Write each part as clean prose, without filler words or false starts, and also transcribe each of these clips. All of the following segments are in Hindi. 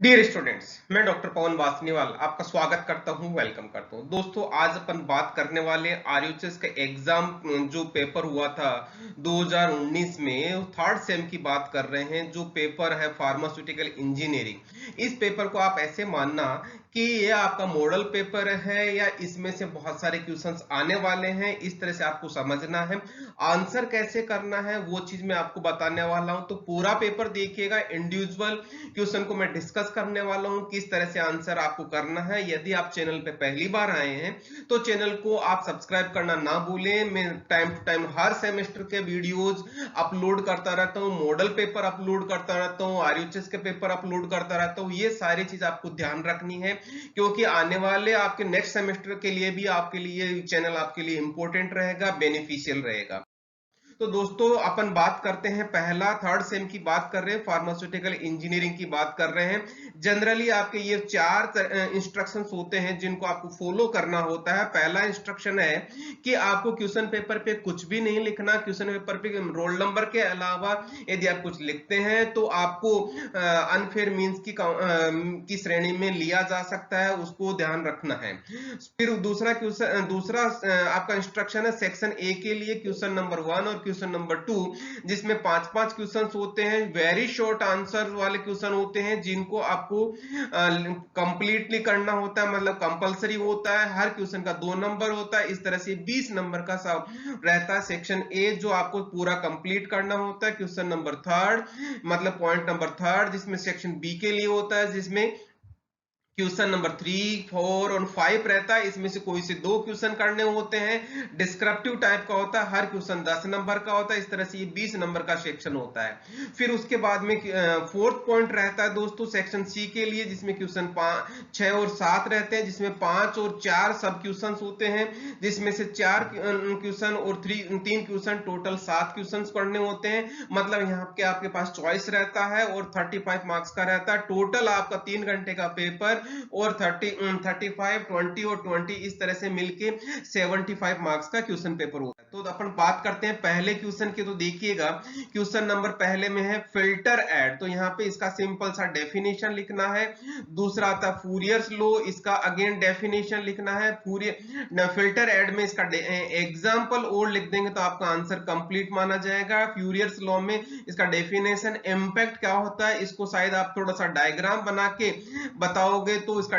डियर स्टूडेंट्स, मैं डॉक्टर पवन वासनीवाल आपका स्वागत करता हूं, वेलकम करता हूं। दोस्तों, आज अपन बात करने वाले आरयूएचएस का एग्जाम जो पेपर हुआ था 2019 में, थर्ड सेम की बात कर रहे हैं। जो पेपर है फार्मास्यूटिकल इंजीनियरिंग, इस पेपर को आप ऐसे मानना कि ये आपका मॉडल पेपर है या इसमें से बहुत सारे क्वेश्चंस आने वाले हैं, इस तरह से आपको समझना है। आंसर कैसे करना है वो चीज मैं आपको बताने वाला हूं, तो पूरा पेपर देखिएगा। इंडिविजुअल क्वेश्चन को मैं डिस्कस करने वाला हूं, किस तरह से आंसर आपको करना है। यदि आप चैनल पे पहली बार आए हैं तो चैनल को आप सब्सक्राइब करना ना भूलें। मैं टाइम टू टाइम हर सेमेस्टर के वीडियोज अपलोड करता रहता हूं, मॉडल पेपर अपलोड करता रहता हूं, आरयूएचएस के पेपर अपलोड करता रहता हूं। ये सारी चीज आपको ध्यान रखनी है, क्योंकि आने वाले आपके नेक्स्ट सेमेस्टर के लिए भी आपके लिए चैनल आपके लिए इंपॉर्टेंट रहेगा, बेनिफिशियल रहेगा। तो दोस्तों, अपन बात करते हैं, पहला थर्ड सेम की बात कर रहे हैं, फार्मास्यूटिकल इंजीनियरिंग की बात कर रहे हैं। जनरली आपके ये चार इंस्ट्रक्शंस होते हैं जिनको आपको फॉलो करना होता है। पहला इंस्ट्रक्शन है कि आपको क्वेश्चन पेपर पे कुछ भी नहीं लिखना। क्वेश्चन पेपर पे रोल नंबर के अलावा यदि आप कुछ लिखते हैं तो आपको अनफेयर मींस की श्रेणी में लिया जा सकता है, उसको ध्यान रखना है। फिर दूसरा आपका इंस्ट्रक्शन है सेक्शन ए के लिए, क्वेश्चन नंबर 1 और क्वेश्चन नंबर 2, जिसमें 5-5 क्वेश्चन होते हैं। वेरी शॉर्ट आंसर वाले क्वेश्चन होते हैं जिनको आपको कंप्लीटली करना होता है, मतलब कंपलसरी होता है। हर क्वेश्चन का 2 नंबर होता है। इस तरह से 20 नंबर का सब रहता है सेक्शन ए, जो आपको पूरा कंप्लीट करना होता है। क्वेश्चन नंबर थर्ड, मतलब पॉइंट नंबर थर्ड, जिसमें सेक्शन बी के लिए होता है, जिसमें क्वेश्चन नंबर 3, 4 और 5 रहता है। इसमें से कोई से 2 क्वेश्चन करने होते हैं। डिस्क्रिप्टिव टाइप का होता है, हर क्वेश्चन 10 नंबर का होता है। इस तरह से ये 20 नंबर का सेक्शन होता है। फिर उसके बाद में फोर्थ पॉइंट रहता है दोस्तों सेक्शन सी के लिए, जिसमें क्वेश्चन 6 और 7 रहते हैं, जिसमें 5 और 4 सब क्वेश्चन होते हैं, जिसमें से 4 क्वेश्चन और 3 क्वेश्चन, टोटल 7 क्वेश्चन पढ़ने होते हैं। मतलब यहाँ के आपके पास चॉइस रहता है और 35 मार्क्स का रहता है। टोटल आपका 3 घंटे का पेपर और 35, 20 और 20 इस तरह से मिलके 75 मार्क्स का क्वेश्चन पेपर होता है। तो अपन बात करते हैं पहले क्वेश्चन की। तो देखिएगा, क्वेश्चन नंबर पहले में है फिल्टर एड। तो यहाँ पे इसका सिंपल सा डेफिनेशन लिखना है। दूसरा आता है फूरियर्स लॉ, इसका अगेन डेफिनेशन लिखना है। फिल्टर एड में इसका एग्जाम्पल और लिख देंगे तो आपका आंसर कंप्लीट माना जाएगा। फ्यूरियर्स लॉ में इसका डेफिनेशन, इम्पैक्ट क्या होता है, इसको शायद आप थोड़ा सा डायग्राम बना के बताओगे तो इसका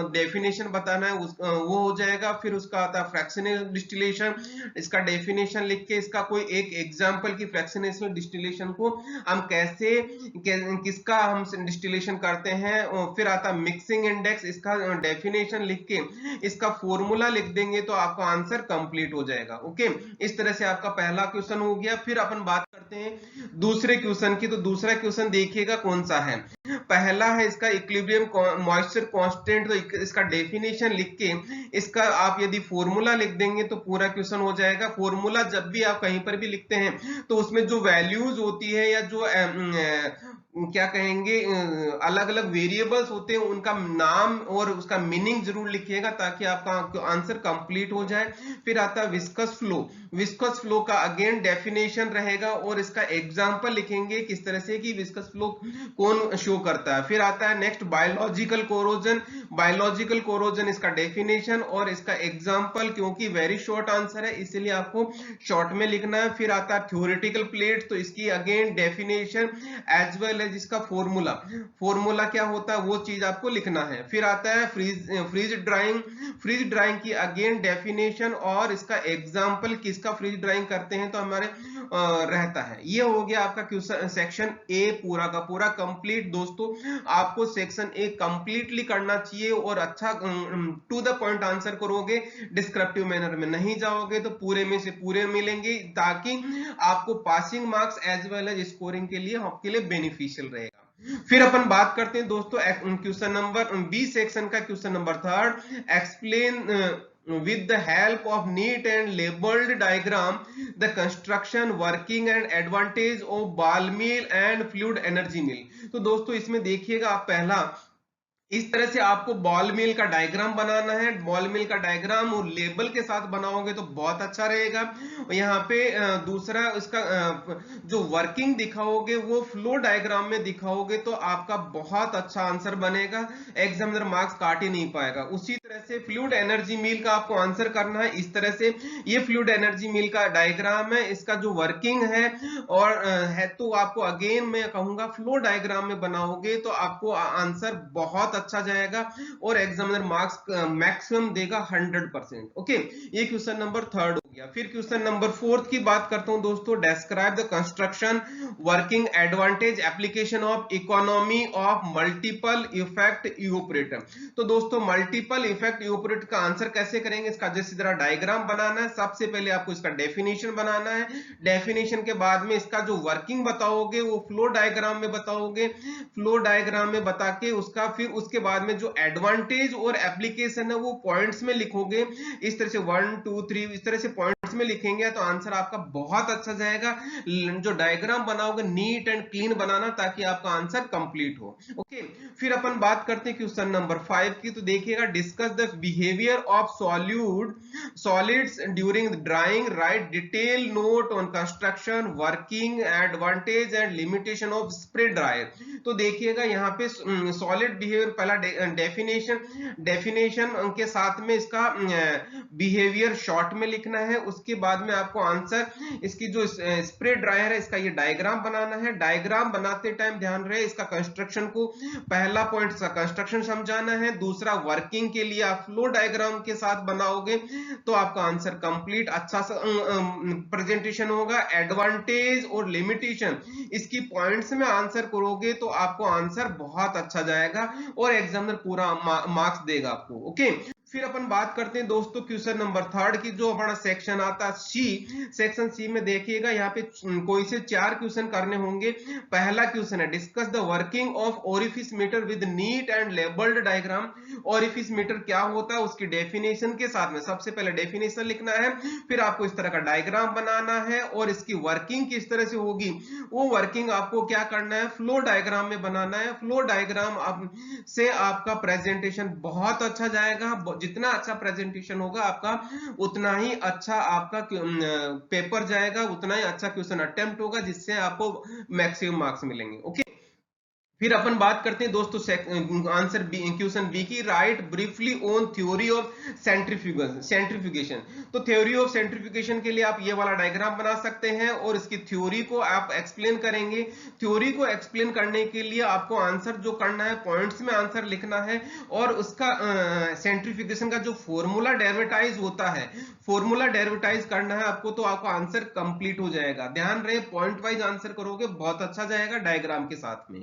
डेफिनेशन बताना है, वो हो जाएगा। फिर उसका आता है फ्रैक्शनल डिस्टिलेशन, इसका डेफिनेशन लिख के इसका कोई एक एग्जांपल की फ्रैक्शनल डिस्टिलेशन को हम कैसे किसका हम डिस्टिलेशन करते हैं। फिर आता मिक्सिंग इंडेक्स, इसका डेफिनेशन लिख के इसका फॉर्मूला लिख देंगे तो आपका आंसर कंप्लीट हो जाएगा। ओके, इस तरह से आपका पहला क्वेश्चन हो गया। फिर अपन बात करते हैं दूसरे क्वेश्चन की। तो दूसरा क्वेश्चन देखिएगा कौन सा है। पहला है इसका इक्विलिब्रियम मॉइस्चर कांस्टेंट। तो इसका डेफिनेशन लिख के इसका आप यदि फॉर्मूला लिख देंगे तो पूरा क्वेश्चन हो जाएगा। फॉर्मूला जब भी आप कहीं पर भी लिखते हैं तो उसमें जो वैल्यूज होती है या जो क्या कहेंगे अलग अलग वेरिएबल्स होते हैं, उनका नाम और उसका मीनिंग जरूर लिखिएगा ताकि आपका आंसर कंप्लीट हो जाए। फिर आता है विस्कस फ्लो। विस्कस फ्लो का अगेन डेफिनेशन रहेगा और इसका एग्जांपल लिखेंगे किस तरह से कि विस्कस फ्लो कौन शो करता है। फिर आता है next biological corrosion. Biological corrosion इसका डेफिनेशन और इसका एग्जांपल, क्योंकि वेरी शॉर्ट आंसर है इसलिए आपको शॉर्ट में लिखना है। फिर आता है थ्योरेटिकल प्लेट। तो इसकी again definition as well as इसका फॉर्मूला, फॉर्मूला क्या होता है वो चीज आपको लिखना है। फिर आता है फ्रीज ड्राइंग। फ्रीज ड्राइंग की अगेन डेफिनेशन और इसका एग्जांपल, किसका फ्रीज ड्राइंग करते हैं तो हमारे रहता है। ये हो गया आपका क्वेश्चन सेक्शन ए पूरा का पूरा कंप्लीट। दोस्तों, आपको सेक्शन ए कंप्लीटली करना चाहिए और अच्छा टू द पॉइंट आंसर करोगे, डिस्क्रिप्टिव मैनर में नहीं जाओगे तो पूरे में से पूरे मिलेंगे, ताकि आपको passing marks as well as scoring के लिए आपके लिए बेनिफिशियल रहेगा। फिर अपन बात करते हैं दोस्तों क्वेश्चन नंबर बी सेक्शन का, question number third. Explain with the help of neat and labeled diagram the construction, working and advantage of ball mill and fluid energy mill। तो दोस्तों इसमें देखिएगा आप पहला इस तरह से आपको बॉल मिल का डायग्राम बनाना है। बॉल मिल का डायग्राम और लेबल के साथ बनाओगे तो बहुत अच्छा रहेगा। और यहाँ पे दूसरा इसका जो वर्किंग दिखाओगे वो फ्लो डायग्राम में दिखाओगे तो आपका बहुत अच्छा आंसर बनेगा, एग्जामिनर मार्क्स काट ही नहीं पाएगा। उसी तरह से फ्लूइड एनर्जी मिल का आपको आंसर करना है इस तरह से। ये फ्लूइड एनर्जी मिल का डायग्राम है, इसका जो वर्किंग है और है तो आपको अगेन मैं कहूंगा फ्लो डायग्राम में बनाओगे तो आपको आंसर बहुत अच्छा जाएगा और एग्जामिनर मार्क्स मैक्सिमम देगा 100%। ओके, ये क्वेश्चन नंबर थर्ड हो गया। फिर क्वेश्चन नंबर फोर्थ की बात करता हूं दोस्तों। Describe the construction working advantage application of economy of multiple effect evaporator. तो दोस्तों मल्टीपल इफेक्ट इवेपोरेटर का आंसर कैसे करेंगे, इसका जैसे तरह डायग्राम बनाना है। सबसे पहले आपको इसका डेफिनेशन बनाना है, डेफिनेशन के बाद में इसका जो वर्किंग बताओगे वो फ्लो डायग्राम में बताओगे, फ्लो डायग्राम में बता के उसका फिर उसके बाद में जो एडवांटेज और एप्लीकेशन है वो पॉइंट्स में लिखोगे। इस तरह से 1 2 3 इस तरह से पॉइंट्स में लिखेंगे तो आंसर आपका बहुत अच्छा जाएगा। जो डायग्राम बनाओगे नीट एंड क्लीन बनाना ताकि आपका आंसर कंप्लीट हो। ओके, फिर अपन बात करते हैं क्वेश्चन नंबर 5 की। तो देखिएगा, discuss the behaviour of solids during drawing, right detail note on construction working advantage and limitation of spray dryer. तो देखिएगा यहाँ पे सॉलिड बिहेवियर पहला डेफिनेशन के साथ में इसका बिहेवियर शॉर्ट में लिखना है। उसके बाद में आपको आंसर इसकी जो स्प्रे ड्रायर है इसका ये डायग्राम बनाना है। डायग्राम बनाते टाइम ध्यान रहे इसका कंस्ट्रक्शन को, पहला पॉइंट इसका कंस्ट्रक्शन समझाना है, दूसरा वर्किंग के लिए आप फ्लो डायग्राम के साथ बनाओगे तो आपका आंसर कंप्लीट अच्छा सा प्रेजेंटेशन होगा। एडवांटेज और लिमिटेशन इसकी पॉइंट्स में आंसर करोगे तो आपको आंसर बहुत अच्छा जाएगा और एग्जामिनर पूरा मार्क्स देगा आपको। ओके, फिर अपन बात करते हैं दोस्तों क्वेश्चन नंबर थर्ड की। जो हमारा सेक्शन आता है सी, सेक्शन सी में देखिएगा यहाँ पे कोई से 4 क्वेश्चन करने होंगे। पहला क्वेश्चन है discuss the working of orifice meter with neat and labelled diagram. Orifice meter क्या होता है उसकी डेफिनेशन के साथ में सबसे पहले डेफिनेशन लिखना है, फिर आपको इस तरह का डायग्राम बनाना है और इसकी वर्किंग किस तरह से होगी वो वर्किंग आपको क्या करना है फ्लो डायग्राम में बनाना है। फ्लो डायग्राम से आपका प्रेजेंटेशन बहुत अच्छा जाएगा। जितना अच्छा प्रेजेंटेशन होगा आपका उतना ही अच्छा आपका पेपर जाएगा, उतना ही अच्छा क्वेश्चन अटेम्प्ट होगा जिससे आपको मैक्सिमम मार्क्स मिलेंगे। ओके, फिर अपन बात करते हैं दोस्तों आंसर बी, क्वेश्चन बी की। Right briefly on theory of centrifugation. तो थ्योरी ऑफ सेंट्रीफ्यूगेशन के लिए आप ये वाला डायग्राम बना सकते हैं और इसकी थ्योरी को आप एक्सप्लेन करेंगे। थ्योरी को एक्सप्लेन करने के लिए आपको आंसर जो करना है पॉइंट्स में आंसर लिखना है और उसका सेंट्रीफ्यूगेशन का जो फॉर्मूला डेरिवेटाइज होता है फॉर्मूला डेरिवेटाइज करना है आपको, तो आपका आंसर कंप्लीट हो जाएगा। ध्यान रहे पॉइंट वाइज आंसर करोगे बहुत अच्छा जाएगा डायग्राम के साथ में।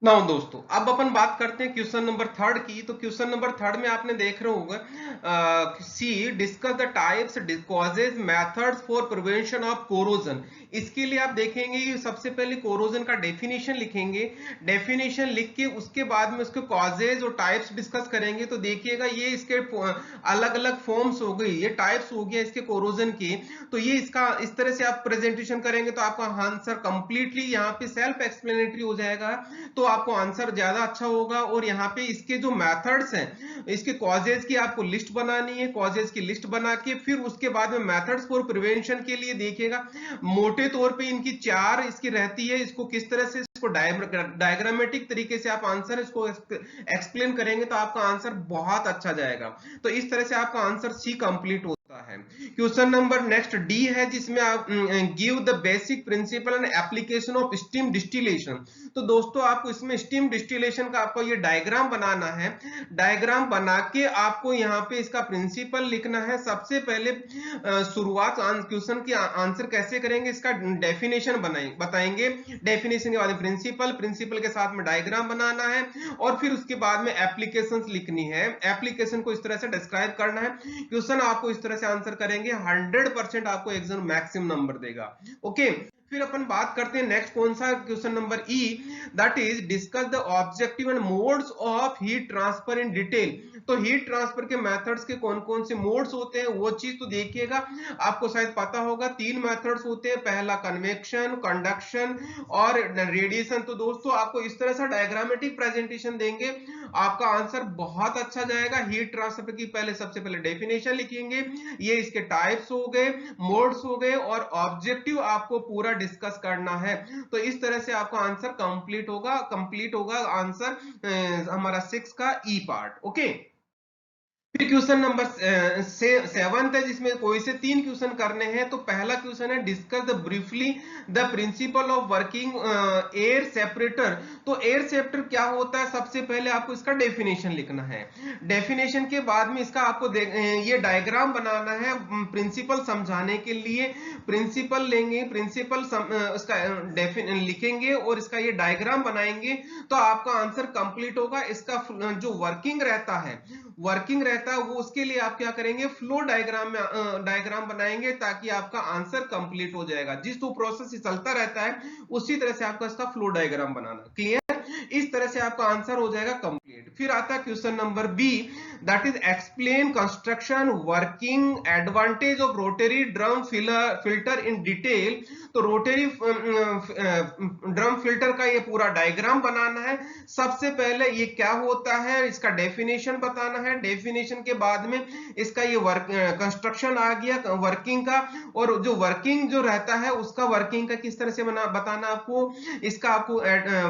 नाउ दोस्तों अब अपन बात करते हैं क्वेश्चन नंबर थर्ड की। तो क्वेश्चन नंबर थर्ड में आपने देख रहे होगा see discuss the types causes methods for prevention of corrosion. इसके लिए आप देखेंगे कि सबसे पहले कोरोजन का डेफिनेशन लिखेंगे। डेफिनेशन लिख के उसके बाद में उसके कॉजेज और टाइप्स डिस्कस करेंगे। तो देखिएगा ये इसके अलग अलग फॉर्म्स हो गई, ये टाइप्स हो गया इसके कोरोजन के। तो ये इसका इस तरह से आप प्रेजेंटेशन करेंगे तो आपका आंसर कंप्लीटली यहाँ पे सेल्फ एक्सप्लेनेटरी हो जाएगा, तो आपको आंसर ज्यादा अच्छा होगा। और यहाँ पे इसके जो मेथड्स हैं इसके कॉजेज की आपको लिस्ट बनानी है। कॉजेज की लिस्ट बना के फिर उसके बाद में मेथड्स फॉर प्रिवेंशन के लिए देखिएगा मोटे तौर पे इनकी 4 इसकी रहती है। इसको किस तरह से इसको डायग्रामेटिक तरीके से आप आंसर इसको एक्सप्लेन करेंगे तो आपका आंसर बहुत अच्छा जाएगा। तो इस तरह से आपका आंसर सी कंप्लीट होता है। क्वेश्चन नंबर नेक्स्ट डी है जिसमें आप give the basic principle and application of steam distillation. तो दोस्तों आपको इसमें स्टीम डिस्टिलेशन का आपको ये डायग्राम बनाना है। डायग्राम बना के आपको यहाँ पे इसका प्रिंसिपल लिखना है। सबसे पहले शुरुआत क्वेश्चन की आंसर कैसे करेंगे इसका डेफिनेशन बताएंगे। डेफिनेशन के बाद प्रिंसिपल, प्रिंसिपल के साथ में डायग्राम बनाना है और फिर उसके बाद में एप्लीकेशंस लिखनी है। एप्लीकेशन को इस तरह से डिस्क्राइब करना है। क्वेश्चन आपको इस तरह से आंसर करेंगे 100% आपको एग्जाम मैक्सिमम नंबर देगा। ओके, फिर अपन बात करते हैं नेक्स्ट कौन सा question number E, that is discuss the objective and modes of heat transfer in detail. तो हीट ट्रांसफर के मेथड्स के कौन कौन से मोड्स होते हैं वो चीज तो देखिएगा, आपको शायद पता होगा 3 मेथड्स होते हैं, पहला कन्वेक्शन, कंडक्शन और रेडिएशन। तो दोस्तों आपको इस तरह से डायग्रामेटिक प्रेजेंटेशन देंगे, आपका आंसर बहुत अच्छा जाएगा। हीट ट्रांसफर की पहले सबसे पहले डेफिनेशन लिखेंगे, ये इसके टाइप्स हो गए, मोड्स हो गए और ऑब्जेक्टिव आपको पूरा डिस्कस करना है। तो इस तरह से आपका आंसर कंप्लीट होगा आंसर हमारा 6 का ई पार्ट। ओके, फिर क्वेश्चन नंबर 7 है जिसमें कोई से 3 क्वेश्चन करने हैं। तो पहला क्वेश्चन है discuss the briefly the principle of working air separator. तो एयर सेपरेटर क्या होता है, सबसे पहले आपको इसका डेफिनेशन लिखना है। डेफिनेशन के बाद में इसका आपको ये डायग्राम बनाना है प्रिंसिपल समझाने के लिए। प्रिंसिपल लेंगे, प्रिंसिपल उसका लिखेंगे और इसका ये डायग्राम बनाएंगे तो आपका आंसर कंप्लीट होगा। इसका जो वर्किंग रहता है वो उसके लिए आप क्या करेंगे, फ्लो डायग्राम बनाएंगे ताकि आपका आंसर कंप्लीट हो जाएगा। जिस तो प्रोसेस चलता रहता है उसी तरह से आपका इसका फ्लो डायग्राम बनाना। क्लियर, इस तरह से आपका आंसर हो जाएगा कंप्लीट। फिर आता है question number b, that is explain construction working advantage of rotary drum filter in detail. तो रोटरी ड्रम फिल्टर का ये पूरा डायग्राम बनाना है। सबसे पहले ये क्या होता है इसका डेफिनेशन बताना है, डेफिनेशन के बाद में इसका ये कंस्ट्रक्शन आ गया वर्किंग का, और जो वर्किंग जो रहता है उसका वर्किंग का किस तरह से बताना आपको, इसका आपको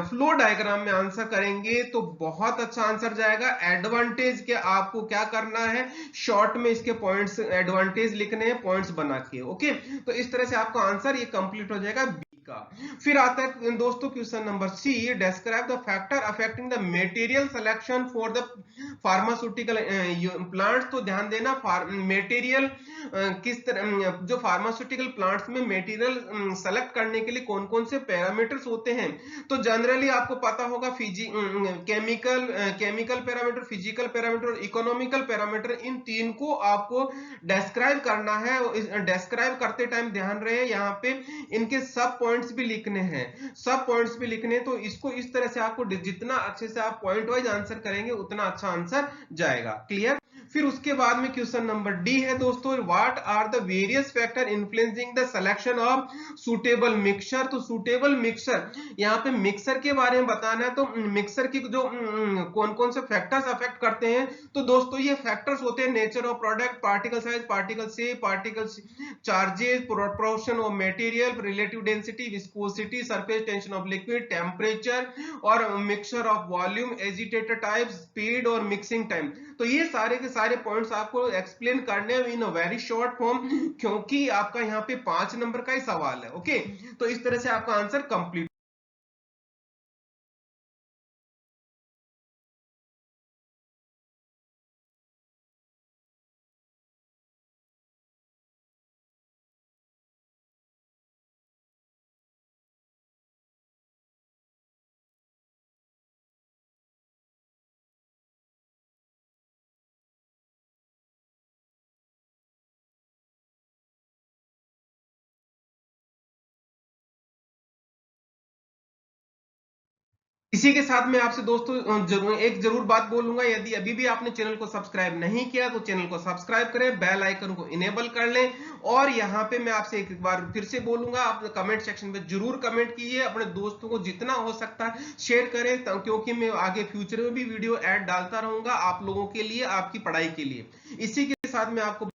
फ्लो डायग्राम में आंसर करेंगे तो बहुत अच्छा आंसर जाएगा। एडवांटेज के आपको क्या करना है, शॉर्ट में इसके पॉइंट्स एडवांटेज लिखने हैं पॉइंट्स बना के। ओके, तो इस तरह से आपका आंसर ये कंप्लीट हो जाएगा बी का। फिर आता है दोस्तों question number c, describe the factor affecting the material selection for the pharmaceutical plants. तो ध्यान देना, मटेरियल किस तरह जो फार्मास्यूटिकल प्लांट्स में मटेरियल सेलेक्ट करने के लिए कौन कौन से पैरामीटर्स होते हैं। तो जनरली आपको पता होगा केमिकल पैरामीटर, फिजिकल पैरामीटर और इकोनॉमिकल पैरामीटर, इन तीन को आपको डिस्क्राइब करना है। डिस्क्राइब करते टाइम ध्यान रहे यहाँ पे इनके सब पॉइंट्स भी लिखने हैं, तो इसको इस तरह से आपको जितना अच्छे से आप पॉइंट वाइज आंसर करेंगे उतना अच्छा आंसर जाएगा। क्लियर, फिर उसके बाद में क्वेश्चन नंबर डी है दोस्तों, what are the various factor influencing the selection of suitable mixture. तो सुटेबल मिक्सचर, यहाँ पे मिक्सर के बारे में बताना है। तो मिक्सर की जो कौन कौन से फैक्टर्स अफेक्ट करते हैं, तो दोस्तों ये फैक्टर्स होते हैं nature of product, particle size, particle shape, particle charges, proportion of material, relative density, viscosity, surface tension of liquid, temperature और mixture of volume, agitator type, speed और मिक्सिंग टाइम। तो ये सारे के सारे पॉइंट्स आपको एक्सप्लेन करने हैं इन अ वेरी शॉर्ट फॉर्म, क्योंकि आपका यहाँ पे 5 नंबर का ही सवाल है। ओके, तो इस तरह से आपका आंसर कंप्लीट। इसी के साथ मैं आपसे दोस्तों जरूर बात बोलूंगा, यदि अभी भी आपने चैनल को सब्सक्राइब नहीं किया तो चैनल को सब्सक्राइब करें, बेल आइकन को इनेबल कर लें। और यहाँ पे मैं आपसे एक बार फिर से बोलूंगा, आप कमेंट सेक्शन में जरूर कमेंट कीजिए, अपने दोस्तों को जितना हो सकता है शेयर करें, क्योंकि मैं आगे फ्यूचर में भी वीडियो ऐड डालता रहूंगा आप लोगों के लिए, आपकी पढ़ाई के लिए। इसी के साथ मैं आपको